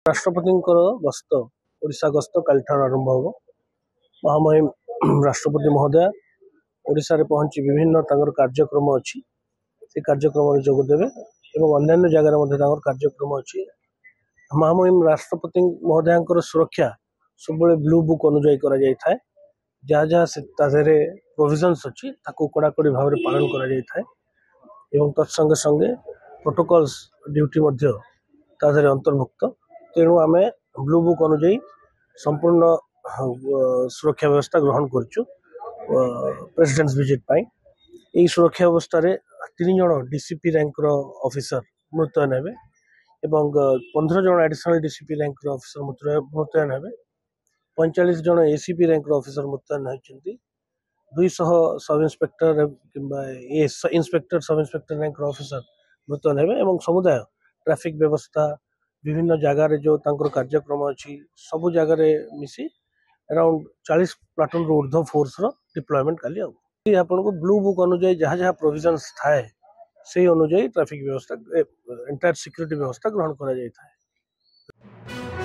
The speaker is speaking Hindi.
राष्ट्रपति गस्त ओडिशा गस्त काली आरंभ हम महामहिम राष्ट्रपति महोदय ओडिशा रे पहुंची विभिन्न कार्यक्रम अच्छी से कार्यक्रम जोगदेवे और अन्य जगार कार्यक्रम अच्छी महामहिम राष्ट्रपति महोदय सुरक्षा सब ब्लू बुक अनुजाई कर जहाँ जहाँ प्रोविजन्स अच्छी कड़ाकड़ी भाव में पालन कर तत्संगे संगे प्रोटोकॉल्स ड्यूटी अंतर्भुक्त तेणु आम ब्लू बुक अनुजाई संपूर्ण सुरक्षा व्यवस्था ग्रहण करुँ प्रेसिडेंट्स विजिट पाई यही सुरक्षा व्यवस्था रे 3 जन डीसीपी रैंक ऑफिसर मुतयन हेबे एवं 15 जन एडिशनल डीसीपी रैंक ऑफिसर मुतयन हेबे 45 जन एसीपी रैंक ऑफिसर मुतयन होती 200 सब इंस्पेक्टर किंबा inspector sub inspector rank officer मुतयन हेबे एवं समुदाय ट्रैफिक व्यवस्था विभिन्न जगार जो कार्यक्रम अच्छी सबु जगार मिसी अराउंड 40 प्लाटून ऊर्ध्व फोर्स डिप्लॉयमेंट काली आपन को ब्लू बुक अनुजाई जहाँ जहाँ प्रोविजन्स थाए से अनुजाई ट्रैफिक व्यवस्था एंटायर सिक्योरिटी व्यवस्था ग्रहण करा जाय थाए।